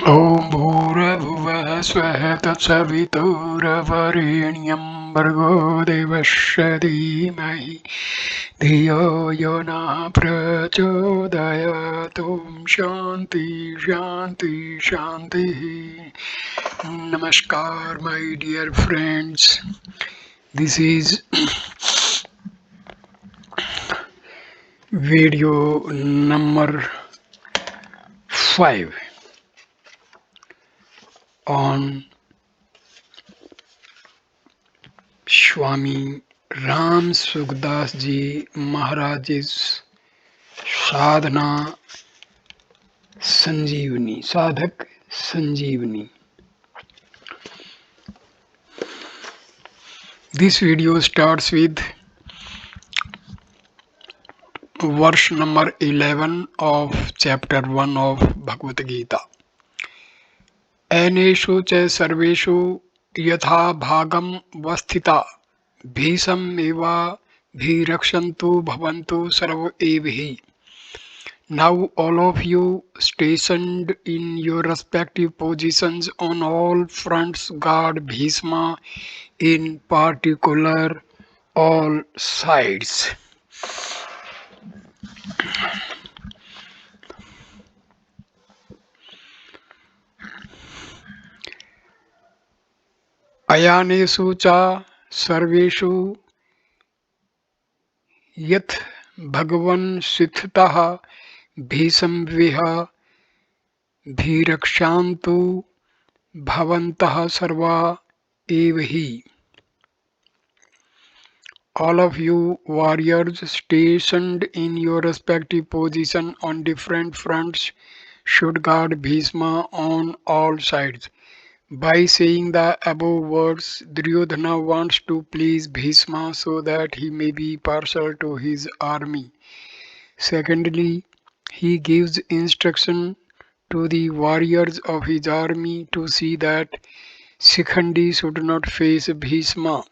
ॐ भूर्भुवः स्वः तत्सवितुर्वरेण्यं भर्गो देवस्य धीमहि धियो यो नः प्रचोदयात्। ॐ शान्ति शान्ति शान्तिः. Namaskar, my dear friends. This is video number 5 on Swami Ramsukhdasji Maharaj's Sadhana Sanjivani, Sadhak-Sanjivani. This video starts with verse number 11 of chapter 1 of Bhagavad Gita. Eneshu cha sarveshu yatha bhagam vasthita bhisam eva bhirakshantu bhavantu sarva evihi. Now all of you stationed in your respective positions on all fronts guard Bhishma in particular all sides. Ayaneshu cha sarveshu yat bhagavan sithitah bhisam viha bhirakshantu bhavantah sarva evahi. All of you warriors stationed in your respective position on different fronts should guard Bhishma on all sides. By saying the above words, Duryodhana wants to please Bhishma so that he may be partial to his army. Secondly, he gives instruction to the warriors of his army to see that Shikhandi should not face Bhishma.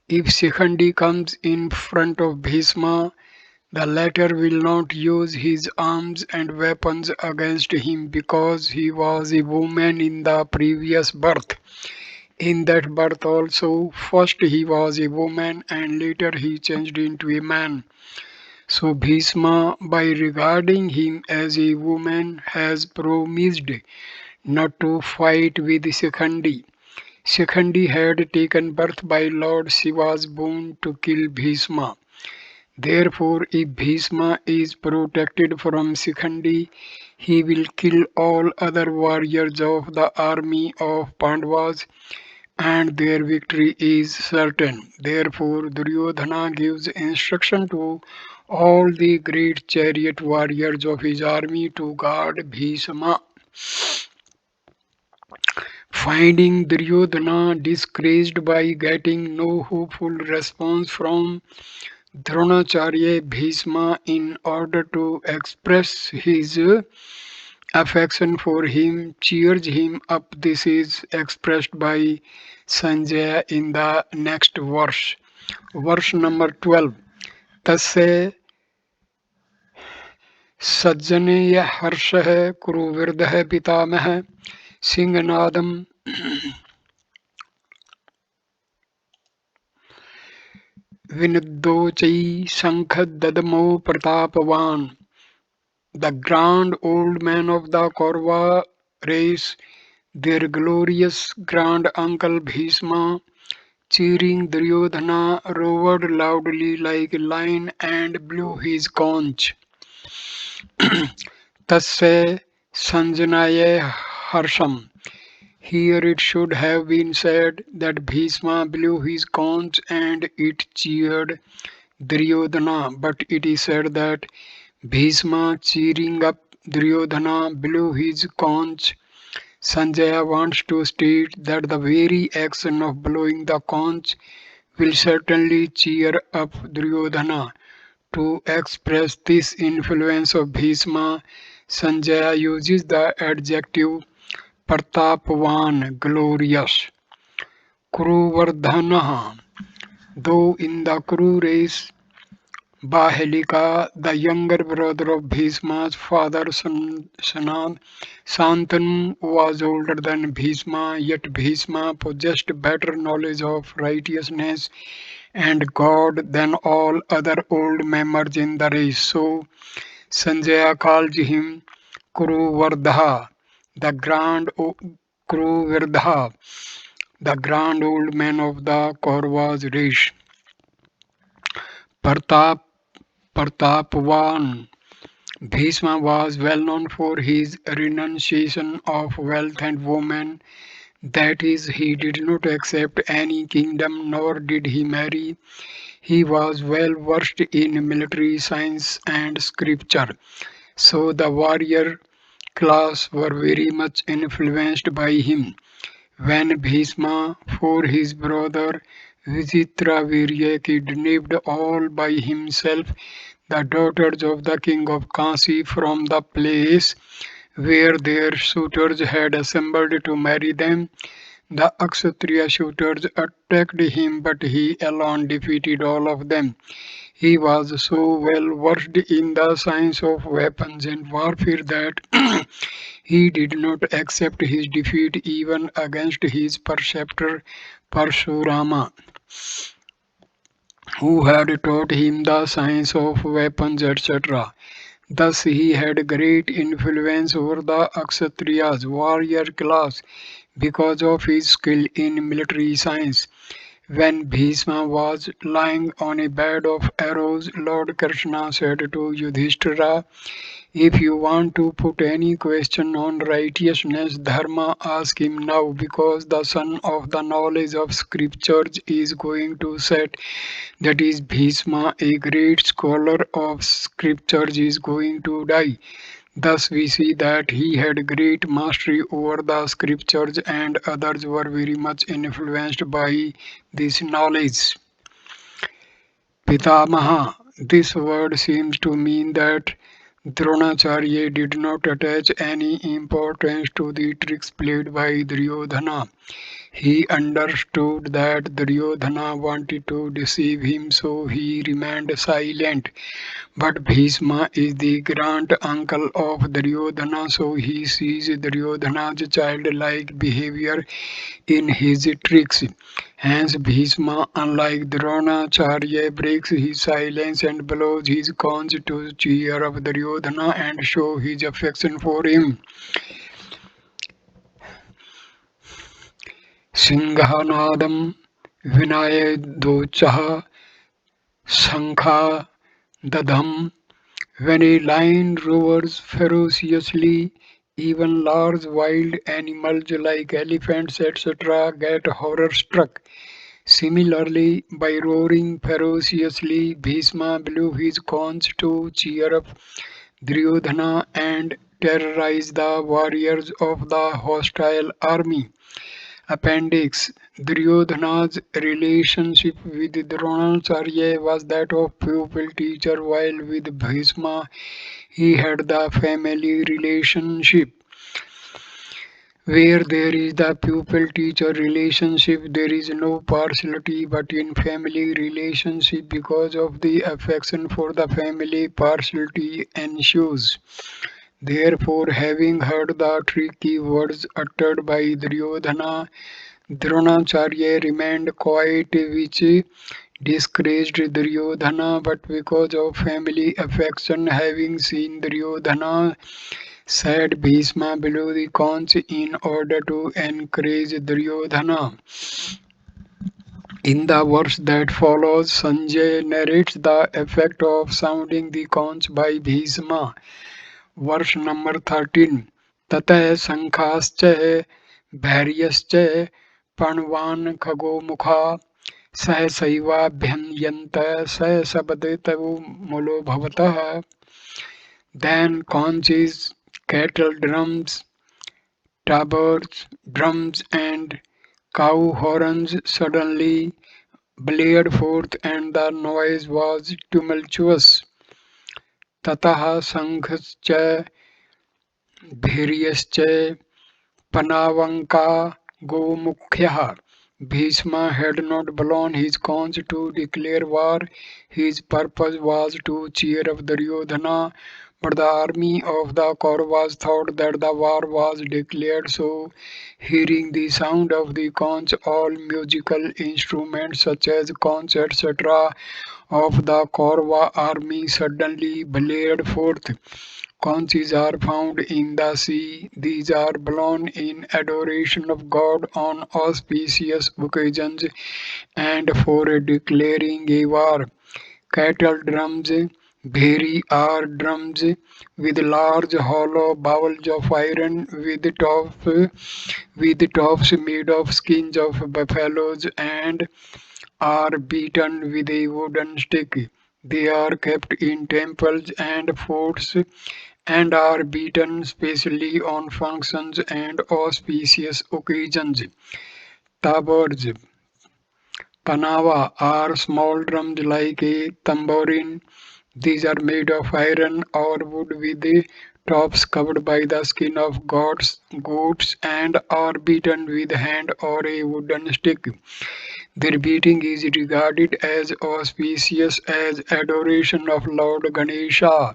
If Shikhandi comes in front of Bhishma, the latter will not use his arms and weapons against him because he was a woman in the previous birth. In that birth also, first he was a woman and later he changed into a man. So Bhishma, by regarding him as a woman, has promised not to fight with Shikhandi. Shikhandi had taken birth by Lord Shiva's boon to kill Bhishma. Therefore, if Bhishma is protected from Shikhandi, he will kill all other warriors of the army of Pandavas and their victory is certain. Therefore, Duryodhana gives instruction to all the great chariot warriors of his army to guard Bhishma. Finding Duryodhana disgraced by getting no hopeful response from Dronacharya, Bhishma, in order to express his affection for him, cheers him up. This is expressed by Sanjaya in the next verse. Verse number 12. Tasya sajjane harshah kuruvirdah pitamah singanadam vinuddochai sankhadadamo pratapavan. The grand old men of the Kaurava race, their glorious grand uncle Bhishma, cheering Duryodhana, roared loudly like a lion and blew his conch. Tasya Sanjanaya Harsham. Here it should have been said that Bhishma blew his conch and it cheered Duryodhana, but it is said that Bhishma cheering up Duryodhana blew his conch. Sanjaya wants to state that the very action of blowing the conch will certainly cheer up Duryodhana. To express this influence of Bhishma, Sanjaya uses the adjective Pratapvan, glorious. Kuruvardhanaha. Though in the Kuru race Bahelika, the younger brother of Bhisma's father Santanu, was older than Bhisma, yet Bhisma possessed better knowledge of righteousness and God than all other old members in the race. So Sanjaya called him Kuruvardha, the Kuruvirdha, the grand old man of the Kauravas race. Pratap Pratapwan. Bhishma was well known for his renunciation of wealth and women. That is, he did not accept any kingdom nor did he marry. He was well versed in military science and scripture. So the warrior class were very much influenced by him. When Bhishma, for his brother Vichitravirya, kidnapped all by himself the daughters of the king of Kasi from the place where their suitors had assembled to marry them, the Kshatriya suitors attacked him, but he alone defeated all of them. He was so well versed in the science of weapons and warfare that he did not accept his defeat even against his preceptor Parshurama, who had taught him the science of weapons, etc. Thus he had great influence over the Kshatriyas warrior class because of his skill in military science. When Bhishma was lying on a bed of arrows, Lord Krishna said to Yudhishthira, if you want to put any question on righteousness, Dharma, ask him now, because the son of the knowledge of scriptures is going to set, that is, Bhishma, a great scholar of scriptures, is going to die. Thus we see that he had great mastery over the scriptures and others were very much influenced by this knowledge. Pitamaha. This word seems to mean that Dronacharya did not attach any importance to the tricks played by Duryodhana. He understood that Duryodhana wanted to deceive him, so he remained silent. But Bhishma is the grand uncle of Duryodhana, so he sees Duryodhana's childlike behavior in his tricks. Hence, Bhishma, unlike Dronacharya, breaks his silence and blows his conch to cheer up Duryodhana and show his affection for him. Singhanadam Vinayadochaha Shankha Dadham. When a lion roars ferociously, even large wild animals like elephants, etc., get horror struck. Similarly, by roaring ferociously, Bhishma blew his conch to cheer up Duryodhana and terrorize the warriors of the hostile army. Appendix. Duryodhana's relationship with Dronacharya was that of pupil-teacher, while with Bhishma he had the family relationship. Where there is the pupil-teacher relationship, there is no partiality, but in family relationship, because of the affection for the family, partiality ensues. Therefore, having heard the tricky words uttered by Duryodhana, Dronacharya remained quiet, which discouraged Duryodhana, but because of family affection, having seen Duryodhana, said Bhishma below the conch in order to encourage Duryodhana. In the verse that follows, Sanjay narrates the effect of sounding the conch by Bhishma. Verse number 13. Tatah sankhascha bhairyascha panvan khago mukha सहसैवाभ्यन्यन्त स sabadetavu mulo bhavatah. Then conches, cattle drums, tabards, drums, and cow horns suddenly blared forth, and the noise was tumultuous. Tatah sankhascha bhairyascha panavanka gomukhyah. Bhishma had not blown his conch to declare war. His purpose was to cheer up Duryodhana, but the army of the Kauravas thought that the war was declared. So, hearing the sound of the conch, all musical instruments such as conch, etc., of the Kaurava army suddenly blared forth. Conches are found in the sea. These are blown in adoration of God on auspicious occasions and for declaring a war. Cattle drums, bheri are drums with large hollow bowls of iron with tops made of skins of buffaloes and are beaten with a wooden stick. They are kept in temples and forts and are beaten specially on functions and auspicious occasions. Tabards, panawa are small drums like a tambourine. These are made of iron or wood with the tops covered by the skin of goats and are beaten with hand or a wooden stick. Their beating is regarded as auspicious as adoration of Lord Ganesha.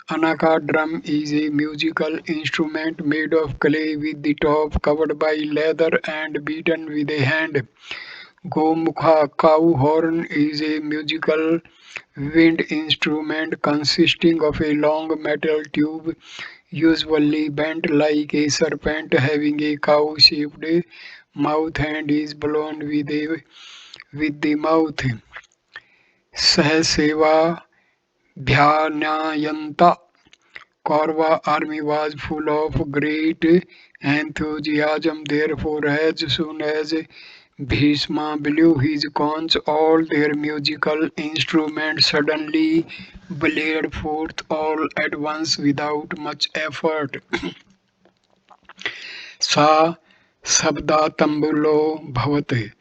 Anaka drum is a musical instrument made of clay with the top covered by leather and beaten with a hand. Gomukha cow horn is a musical wind instrument consisting of a long metal tube usually bent like a serpent having a cow-shaped mouth and is blown with the mouth. Sahaseva Bhyanayanta Kaurva army was full of great enthusiasm. Therefore, as soon as Bhishma blew his conch, all their musical instruments suddenly blared forth all at once without much effort. Sa sabda tambulo bhavate.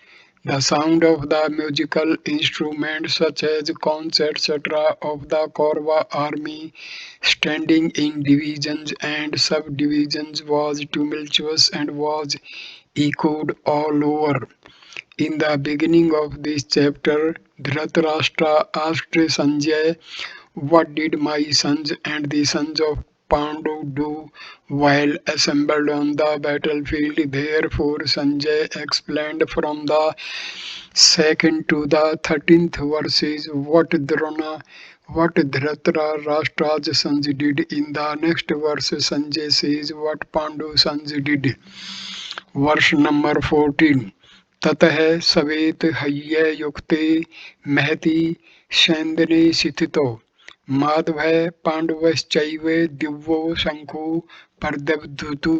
The sound of the musical instruments such as conch etc. of the Kaurva army standing in divisions and subdivisions was tumultuous and was echoed all over. In the beginning of this chapter, Dhritarashtra asked Sanjay, "What did my sons and the sons of Pandu do while assembled on the battlefield?" Therefore, Sanjay explained from the second to the 13th verses what Dhritarashtra's sons did. In the next verse, Sanjay says what Pandu sons did. वर्ष number 14 ततः सवेत हय्य युक्ते महति सैन्दने स्थितो माधवः पाण्डवश्चैव दिव्यो शंखो पर्दवधूतु.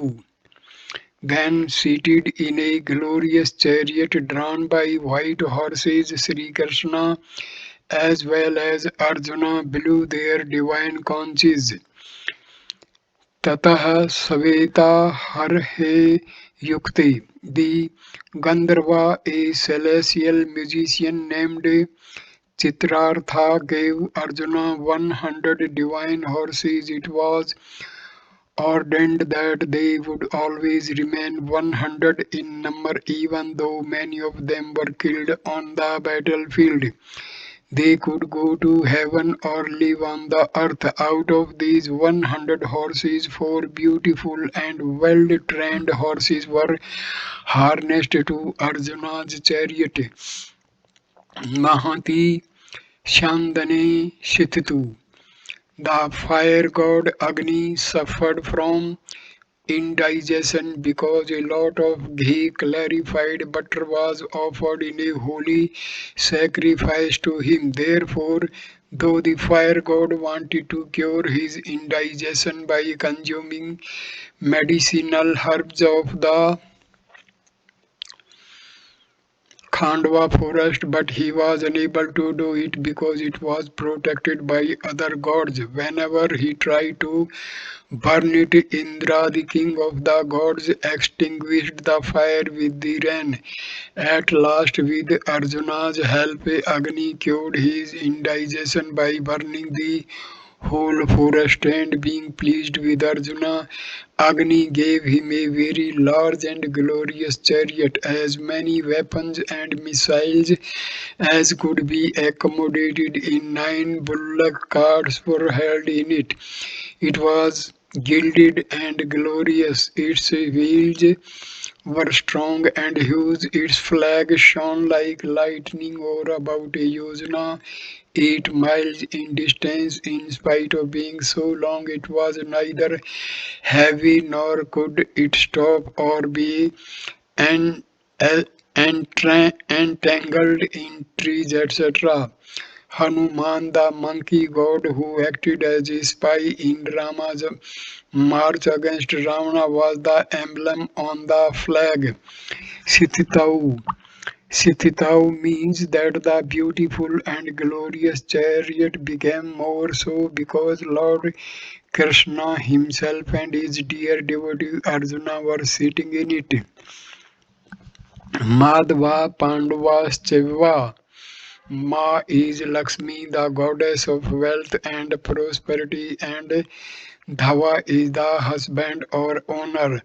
Then seated in a glorious chariot drawn by white horses, Sri Krishna as well as Arjuna blew their divine conches. Tatah Saveta Harhe Yukti. The Gandharva, a celestial musician named Chitrartha, gave Arjuna 100 divine horses. It was ordained that they would always remain 100 in number, even though many of them were killed on the battlefield. They could go to heaven or live on the earth. Out of these 100 horses, four beautiful and well trained horses were harnessed to Arjuna's chariot. Mahati Shandane Shittu. The fire god Agni suffered from indigestion because a lot of ghee clarified butter was offered in a holy sacrifice to him. Therefore, though the fire god wanted to cure his indigestion by consuming medicinal herbs of the Khandwa forest, but he was unable to do it because it was protected by other gods. Whenever he tried to burn it, Indra, the king of the gods, extinguished the fire with the rain. At last, with Arjuna's help, Agni cured his indigestion by burning the whole forest, and being pleased with Arjuna, Agni gave him a very large and glorious chariot. As many weapons and missiles as could be accommodated in 9 bullock carts were held in it. It was gilded and glorious. Its wheels were strong and huge. Its flag shone like lightning over about a yojana, 8 miles in distance. In spite of being so long, it was neither heavy nor could it stop or be en- en- entangled in trees, etc. Hanuman, the monkey god who acted as a spy in Rama's march against Ravana, was the emblem on the flag. Sithitau. Sithitau means that the beautiful and glorious chariot became more so because Lord Krishna himself and his dear devotee Arjuna were sitting in it. Madhva Pandavascha. Ma is Lakshmi, the goddess of wealth and prosperity, and Dhava is the husband or owner.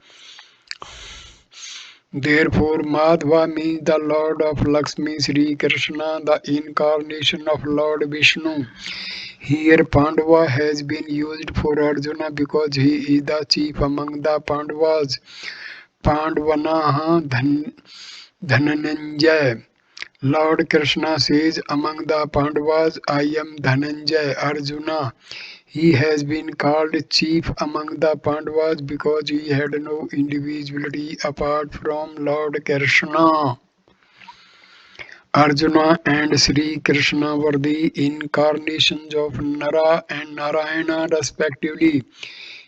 Therefore, Madhva means the Lord of Lakshmi, Sri Krishna, the incarnation of Lord Vishnu. Here, Pandava has been used for Arjuna because he is the chief among the Pandavas. Pandavanaha Dhananjaya. Lord Krishna says, among the Pandavas, I am Dhananjay, Arjuna. He has been called chief among the Pandavas because he had no individuality apart from Lord Krishna. Arjuna and Sri Krishna were the incarnations of Nara and Narayana respectively.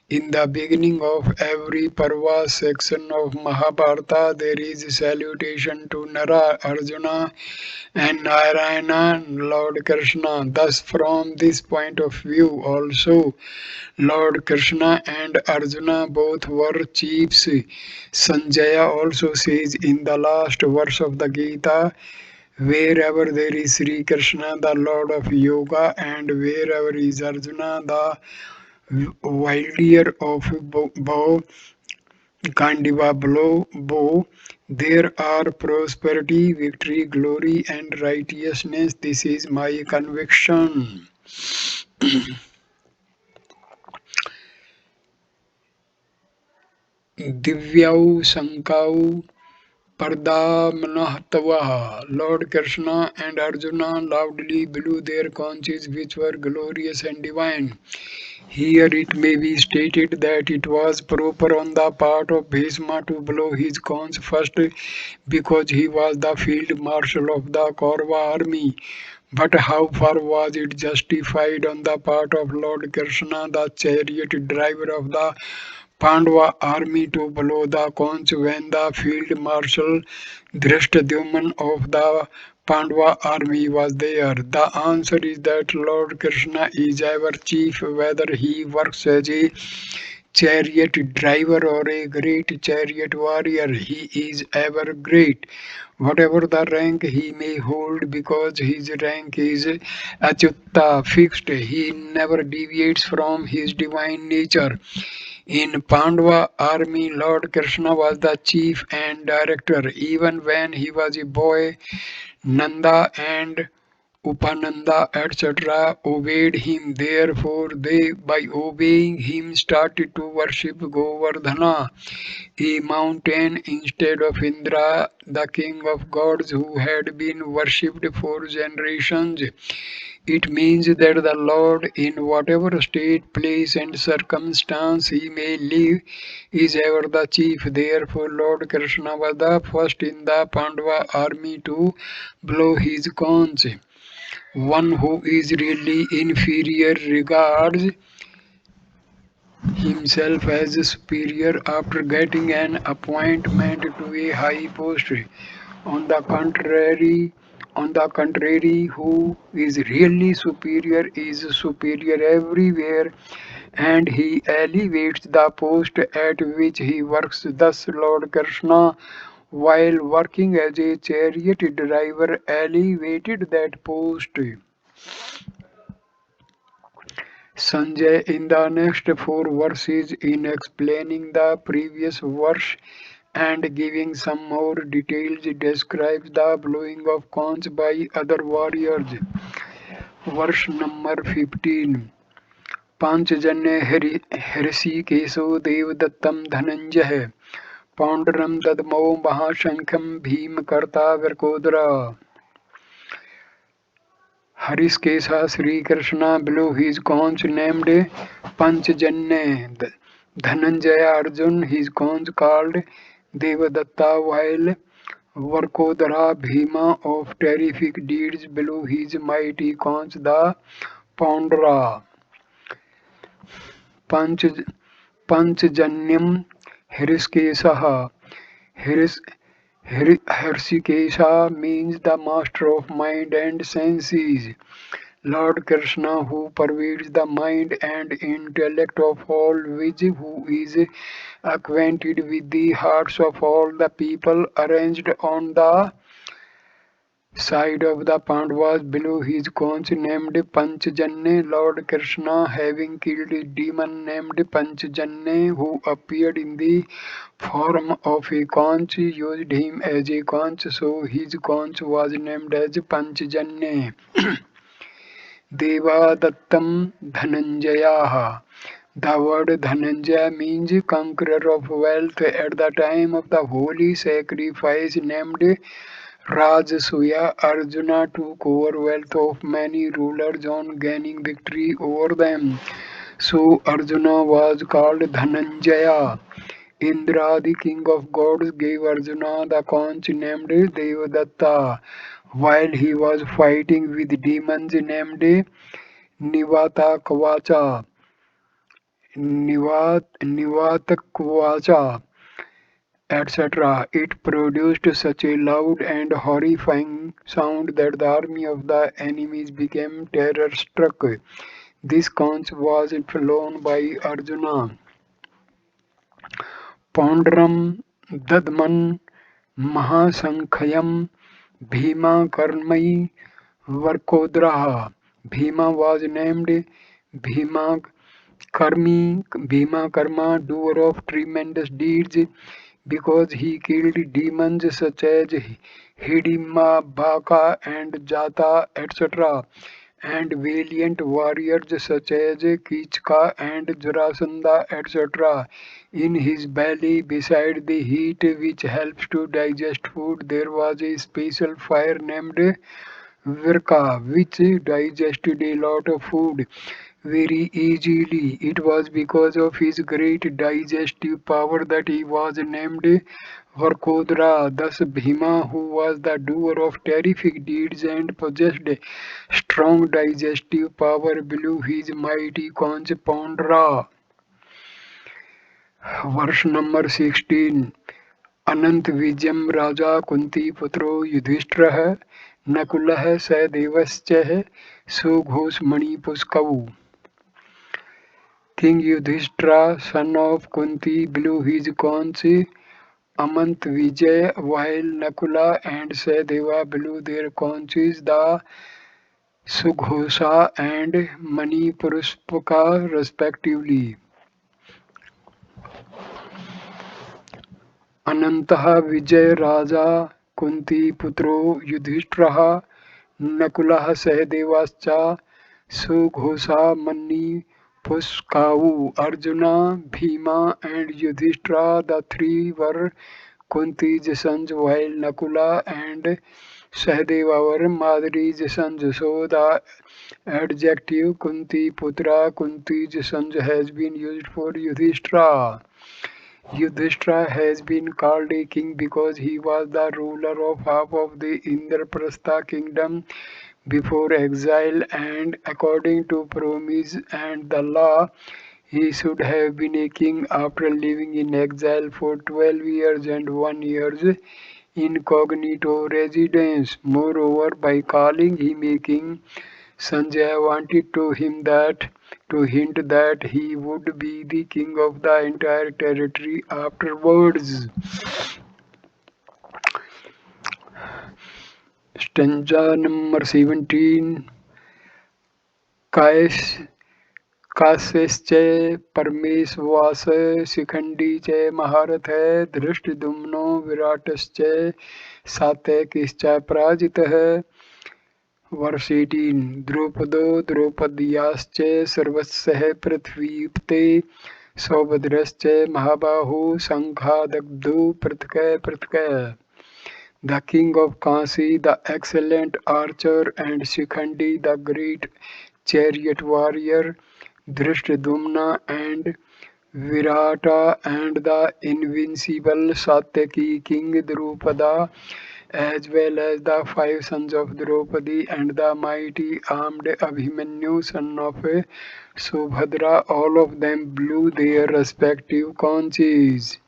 In the beginning of every Parva section of Mahabharata, there is a salutation to Nara, Arjuna, and Narayana, Lord Krishna. Thus, from this point of view, also, Lord Krishna and Arjuna both were chiefs. Sanjaya also says in the last verse of the Gita, wherever there is Sri Krishna, the Lord of Yoga, and wherever is Arjuna, the wielder of bow, Kandiva bow, there are prosperity, victory, glory, and righteousness. This is my conviction. Divyau Sankau Pardamanahtavaha. Lord Krishna and Arjuna loudly blew their conches, which were glorious and divine. Here it may be stated that it was proper on the part of Bhishma to blow his conch first because he was the field marshal of the Kaurava army. But how far was it justified on the part of Lord Krishna, the chariot driver of the Pandava army, to blow the conch when the field marshal Drishtadyumna of the Pandava army was there? The answer is that Lord Krishna is ever chief, whether he works as a chariot driver or a great chariot warrior. He is ever great, whatever the rank he may hold, because his rank is achutta, fixed. He never deviates from his divine nature. In Pandava army, Lord Krishna was the chief and director. Even when he was a boy, Nanda and Upananda, etc., obeyed him. Therefore, they, by obeying him, started to worship Govardhana, a mountain, instead of Indra, the king of gods who had been worshipped for generations. It means that the Lord, in whatever state, place, and circumstance he may live, is ever the chief. Therefore, Lord Krishna was the first in the Pandava army to blow his conch. One who is really inferior regards himself as superior after getting an appointment to a high post. On the contrary, who is really superior is superior everywhere, and he elevates the post at which he works. Thus, Lord Krishna, while working as a chariot driver, elevated that post. Sanjay in the next four verses in explaining the previous verse and giving some more details describes the blowing of conch by other warriors. Verse number 15. Panchajanya हृषिकेशो देवदत्तं Dhananjay पौंड्रं दद्मौ महाशंखं भीमकर्ता वृकोदरा. Harishkesha Sri Krishna blew his conch named Panchajanya. Dhananjaya Arjun his conch called Devadatta, while Varkodara Bhima of terrific deeds blew his mighty conch the Pondra. Panch Panchajanyam Harishkesha. Harishkesha means the master of mind and senses. Lord Krishna, who pervades the mind and intellect of all, who is acquainted with the hearts of all the people, arranged on the side of the Pandavas below his conch named Panchajanya. Lord Krishna, having killed a demon named Panchajanya, who appeared in the form of a conch, used him as a conch, so his conch was named as Panchajanya. Devadattam Dhananjayaha. The word Dhananjaya means conqueror of wealth. At the time of the holy sacrifice named Rajasuya, Arjuna took over wealth of many rulers on gaining victory over them. So Arjuna was called Dhananjaya. Indra, the king of gods, gave Arjuna the conch named Devadatta, while he was fighting with demons named Nivata Kvacha, Nivatakvacha, etc. It produced such a loud and horrifying sound that the army of the enemies became terror struck. This conch was flown by Arjuna. Pondram Dadman Mahasankhayam Bhima Karmai Varkodraha. Bhima was named Bhima Bhima Karma, doer of tremendous deeds, because he killed demons such as Hidimma, Baka, and Jata, etc., and valiant warriors such as Kichka and Jarasandha, etc. In his belly, beside the heat which helps to digest food, there was a special fire named Virka, which digested a lot of food very easily. It was because of his great digestive power that he was named Varkodra. Thus, Bhima, who was the doer of terrific deeds and possessed strong digestive power, blew his mighty conch Pondra. Verse number 16. अनंत विजयम राजा कुंती पुत्रो युधिष्ठिरः नकुलः सहदेवश्च सुघोषमणिपुष्कौ. King Yudhishthira, son of Kunti, blew his conch Amant Vijay, while Nakula and Sahadeva blew their conches, the Sughosha and Manipuruspaka, respectively. Anantah Vijay Raja Kunti Putro Yudhishthira Nakulah Sahadevascha Sughosha Mani Puskau. Arjuna, Bhima, and Yudhishthira, the three were Kunti's sons, while Nakula and Sahadeva were Madari's sons. So the adjective Kunti Putra, Kunti's sons, has been used for Yudhishthira. Yudhishthira has been called a king because he was the ruler of half of the Indraprastha kingdom before exile, and according to promise and the law, he should have been a king after living in exile for 12 years and 1 year incognito residence. Moreover, by calling him a king, Sanjay wanted to hint that he would be the king of the entire territory afterwards. Stanza number 17. Kais काश्यश्च परमेश्वास Shikhandi च महारथ धृष्टद्युम्नो विराटश्च सात्यकिश्च पराजितः वर्ष 18 द्रौपदो द्रौपदीयाश्च सर्वस्यः पृथ्वीप्ते सौभद्रश्च महाबाहु शङ्खादग्धौ पृथक् the king of Kasi, the excellent archer, and Shikhandi, the great chariot warrior, Drishtadumna and Virata, and the invincible Satyaki king Drupada, as well as the five sons of Draupadi and the mighty armed Abhimanyu, son of Subhadra, all of them blew their respective conches.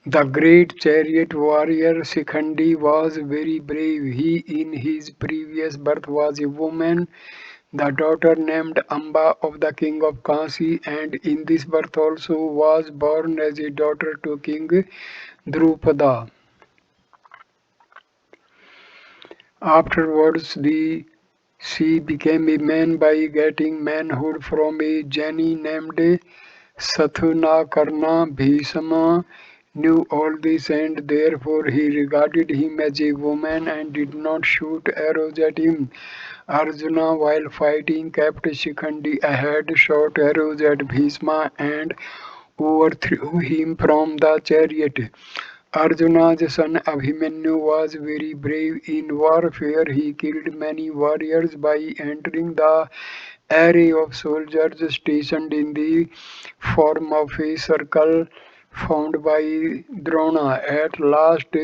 The great chariot warrior Shikhandi was very brave. He in his previous birth was a woman, the daughter named Amba of the king of Kasi, and in this birth also was born as a daughter to King Drupada. Afterwards, she became a man by getting manhood from a Jani named Sathunakarna. Bhishma knew all this and therefore he regarded him as a woman and did not shoot arrows at him. Arjuna, while fighting, kept Shikhandi ahead, shot arrows at Bhishma and overthrew him from the chariot. Arjuna's son Abhimanyu was very brave in warfare. He killed many warriors by entering the array of soldiers stationed in the form of a circle formed by Drona. At last,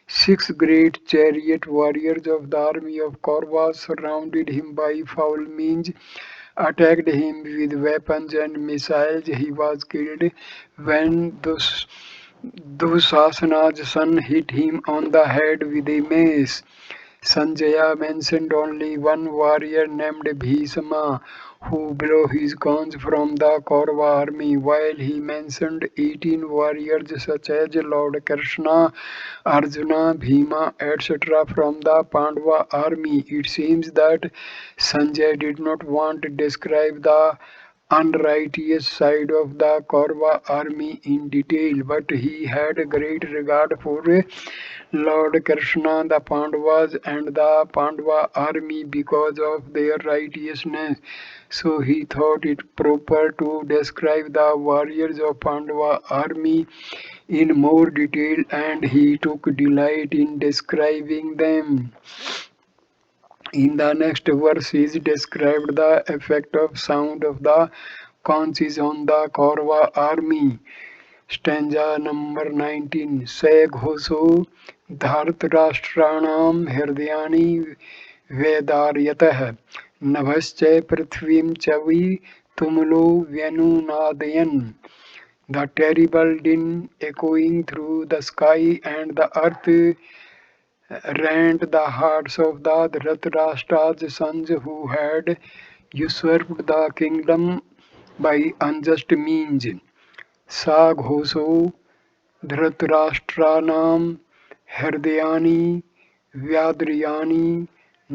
six great chariot warriors of the army of Kauravas surrounded him by foul means, attacked him with weapons and missiles. He was killed when Dusasana's son hit him on the head with a mace. Sanjaya mentioned only one warrior named Bhishma who blew his guns from the Kaurava army, while he mentioned 18 warriors such as Lord Krishna, Arjuna, Bhima, etc. from the Pandava army. It seems that Sanjay did not want to describe the unrighteous side of the Kaurava army in detail, but he had a great regard for Lord Krishna, the Pandavas, and the Pandava army because of their righteousness. So he thought it proper to describe the warriors of Pandava army in more detail, and he took delight in describing them. In the next verse is described the effect of sound of the conches on the Kaurava army. Stanza number 19. Se घोषो धार्तराष्ट्राणां हृदयानि वेदार्यतः नभश्च पृथ्वीं च वि tumulo व्यनुनादयन्. The terrible din echoing through the sky and the earth rent the hearts of the Dhritarashtra's sons who had usurped the kingdom by unjust means. Sa घोषो धृतराष्ट्राणां हृदयानि व्याद्रियानि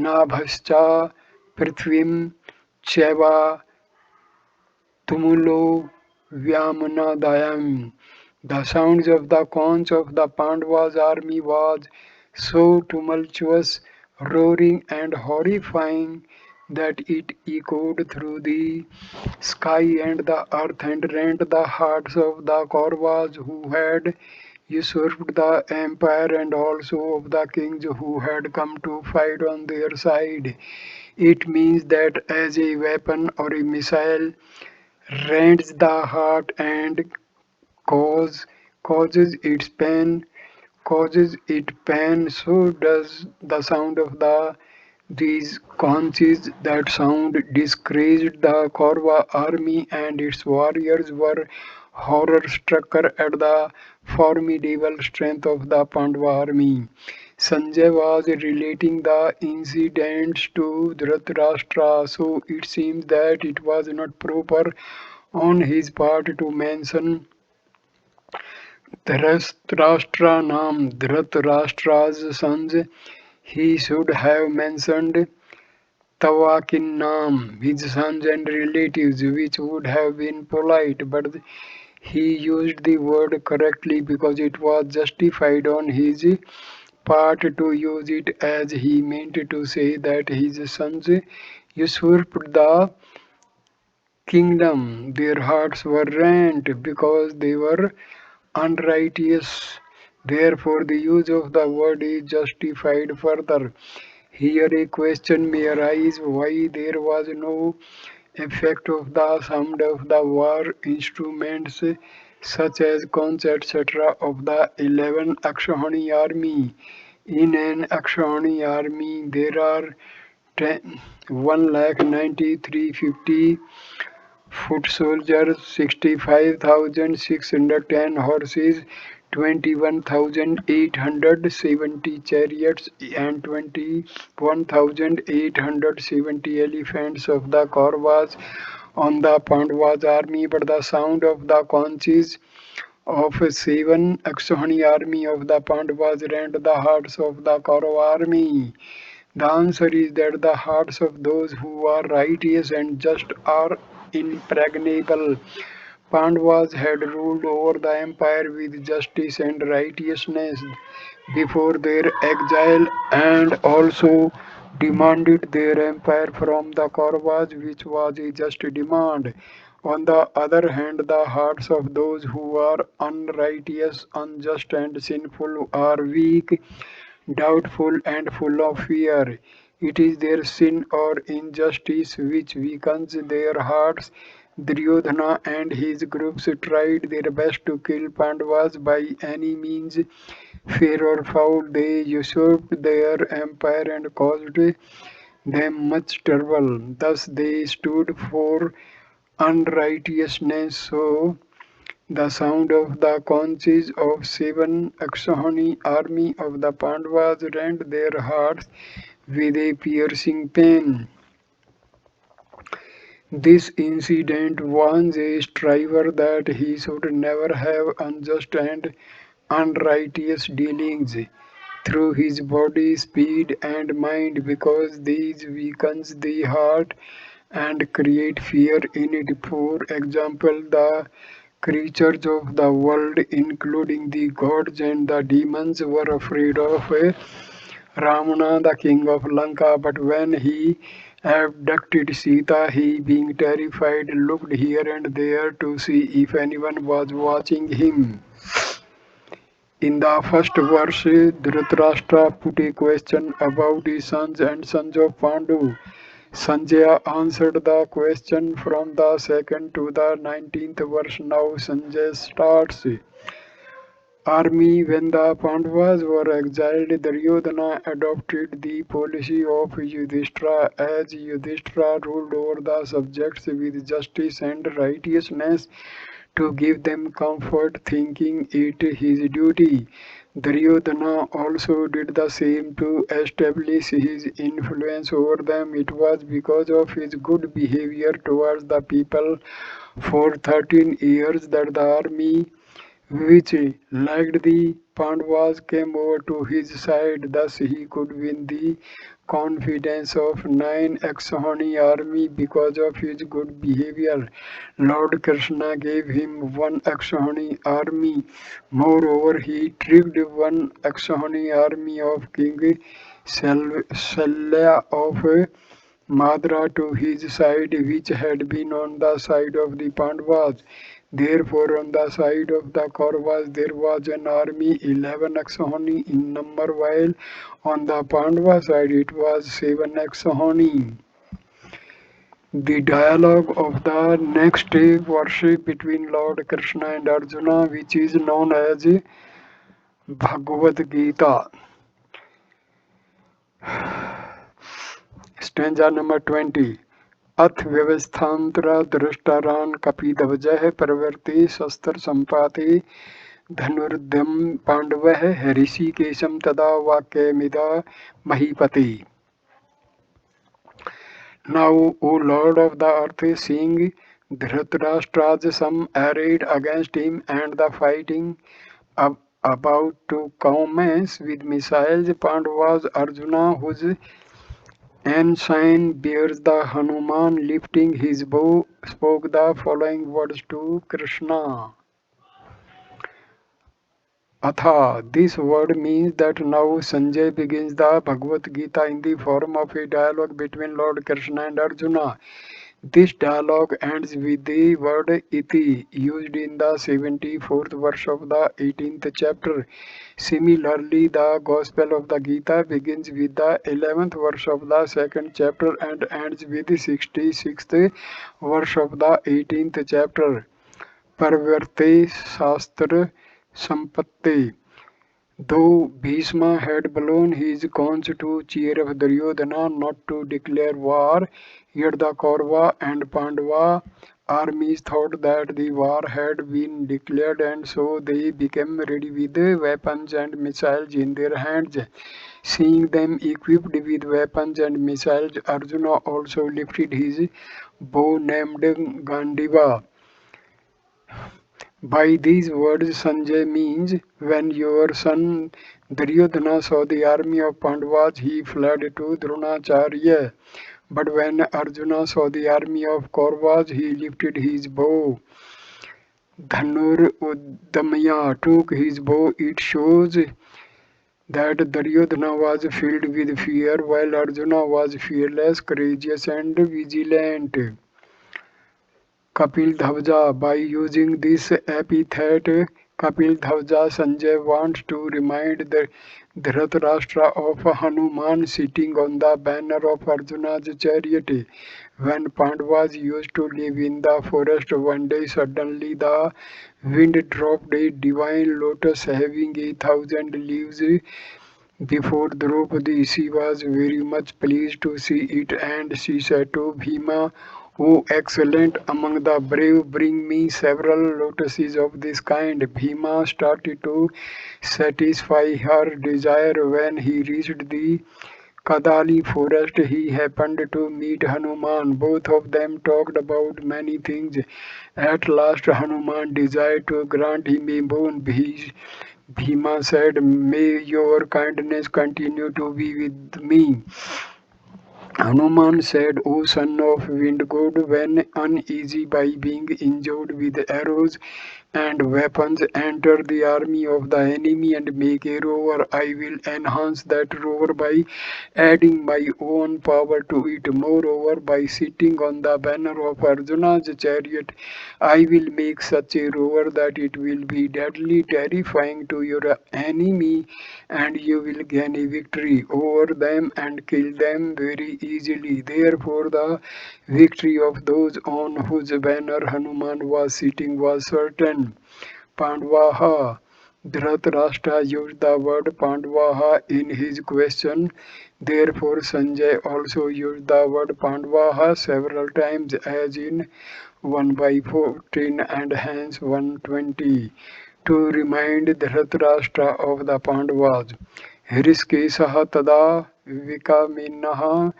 नाभश्च पृथ्वीं चैव tumulo vyamunadayam. The sounds of the conch of the Pandavas' army was so tumultuous, roaring and horrifying that it echoed through the sky and the earth and rent the hearts of the Kauravas who had usurped the empire and also of the kings who had come to fight on their side. It means that as a weapon or a missile rends the heart and cause, causes its pain, causes it pain, so does the sound of these conches. That sound disgraced the Kaurava army and its warriors were horror struck at the formidable strength of the Pandava army. Sanjay was relating the incidents to Dhritarashtra, so it seems that it was not proper on his part to mention Dhritarashtranam, Dhritarashtra's sons, he should have mentioned Tavakinnam, his sons and relatives, which would have been polite, but he used the word correctly because it was justified on his part to use it, as he meant to say that his sons usurped the kingdom. Their hearts were rent because they were unrighteous. Therefore, the use of the word is justified further. Here a question may arise why there was no effect of the sound of the war instruments such as conch etc. of the 11 Akshauhani army. In an Akshauhani army there are 1,93,50 foot soldiers, 65,610 horses, 21,870 chariots, and 21,870 elephants of the Kauravas on the Pandavas army, but the sound of the conches of seven Akshauhani army of the Pandavas rent the hearts of the Kaurava army. The answer is that the hearts of those who are righteous and just are impregnable. Pandavas had ruled over the empire with justice and righteousness before their exile and also demanded their empire from the Kauravas, which was a just demand. On the other hand, the hearts of those who are unrighteous, unjust, and sinful are weak, doubtful, and full of fear. It is their sin or injustice which weakens their hearts. Duryodhana and his groups tried their best to kill Pandavas by any means, fair or foul. They usurped their empire and caused them much trouble. Thus they stood for unrighteousness. So the sound of the conches of seven Akshauhani army of the Pandavas rent their hearts with a piercing pain. This incident warns a striver that he should never have unjust and unrighteous dealings through his body, speed, and mind, because these weakens the heart and create fear in it. For example, the creatures of the world, including the gods and the demons, were afraid of Ramana, the king of Lanka, but when he abducted Sita, he, being terrified, looked here and there to see if anyone was watching him. In the first verse, Dhritarashtra put a question about his sons and sons of Pandu. Sanjaya answered the question from the second to the 19th verse. Now Sanjay starts. Army. When the Pandavas were exiled, Duryodhana adopted the policy of Yudhishthira, as Yudhishthira ruled over the subjects with justice and righteousness to give them comfort, thinking it his duty. Duryodhana also did the same to establish his influence over them. It was because of his good behavior towards the people for 13 years that the army which, like the Pandavas, came over to his side. Thus he could win the confidence of 9 Akshauhani army because of his good behavior. Lord Krishna gave him 1 Akshauhani army. Moreover, he tricked 1 Akshauhani army of King Shalya of Madra to his side, which had been on the side of the Pandavas. Therefore, on the side of the Kauravas there was an army 11 Akshauhani in number, while on the Pandava side it was 7 Akshauhani. The dialogue of the next verse between Lord Krishna and Arjuna, which is known as Bhagavad Gita. Stanza number 20. अथ व्यवस्थांतर दृष्टारान कपिधवजः प्रवर्ति शस्त्र संपाते धनुर्धम पांडवः ऋषिकेशम तदा वाक्यमिदा महीपते. Now, O Lord of the earth, seeing Dhritarashtra's son arrayed against him and the fighting about to commence with missiles. Pandavas Arjuna, whose ensign bears the Hanuman, lifting his bow, spoke the following words to Krishna. Atha. This word means that now Sanjay begins the Bhagavad Gita in the form of a dialogue between Lord Krishna and Arjuna. This dialogue ends with the word iti, used in the 74th verse of the 18th chapter. Similarly, the Gospel of the Gita begins with the 11th verse of the 2nd chapter and ends with the 66th verse of the 18th chapter. Parvarte Shastra Sampatte. Though Bhishma had blown his conch to cheer up Duryodhana not to declare war, yet the Kaurava and Pandava armies thought that the war had been declared, and so they became ready with weapons and missiles in their hands. Seeing them equipped with weapons and missiles, Arjuna also lifted his bow named Gandiva. By these words, Sanjay means, when your son Duryodhana saw the army of Pandavas, he fled to Dronacharya. But when Arjuna saw the army of Kauravas, he lifted his bow. Dhanur Uddamaya took his bow. It shows that Duryodhana was filled with fear, while Arjuna was fearless, courageous, and vigilant. Kapil Dhavja. By using this epithet, Kapil Dhavja, Sanjay wants to remind the Dhritarashtra of Hanuman sitting on the banner of Arjuna's chariot. When Pandavas used to live in the forest, one day suddenly the wind dropped a divine lotus having 1,000 leaves before Draupadi. She was very much pleased to see it, and she said to Bhima, "O excellent among the brave, bring me several lotuses of this kind." Bhima started to satisfy her desire. When he reached the Kadali forest, he happened to meet Hanuman. Both of them talked about many things. At last, Hanuman desired to grant him a boon. Bhima said, "May your kindness continue to be with me." Hanuman said, "O son of wind god, when uneasy by being injured with arrows and weapons, enter the army of the enemy and make a roar. I will enhance that roar by adding my own power to it. Moreover, by sitting on the banner of Arjuna's chariot, I will make such a roar that it will be deadly terrifying to your enemy, and you will gain a victory over them and kill them very easily." Therefore, the victory of those on whose banner Hanuman was sitting was certain. Pandavaha. Dhritarashtra used the word Pandavaha in his question. Therefore, Sanjay also used the word Pandavaha several times, as in 1 by 14 and hence 120, to remind Dhritarashtra of the Pandavas. Hriskesah tada vikaminaha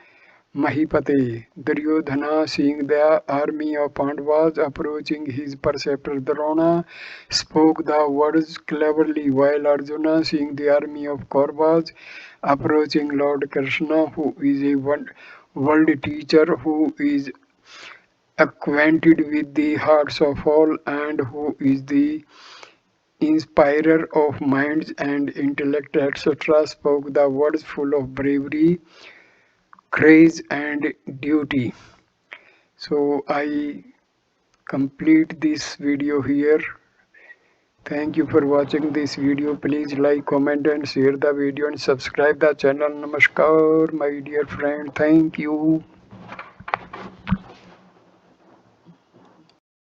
Mahipate. Duryodhana, seeing the army of Pandavas approaching his preceptor Drona, spoke the words cleverly, while Arjuna, seeing the army of Kauravas approaching Lord Krishna, who is a world teacher, who is acquainted with the hearts of all, and who is the inspirer of minds and intellect, etc., spoke the words full of bravery, courage, and duty. So I complete this video here. Thank you for watching this video. Please like, comment and share the video and subscribe the channel. Namaskar my dear friend. Thank you.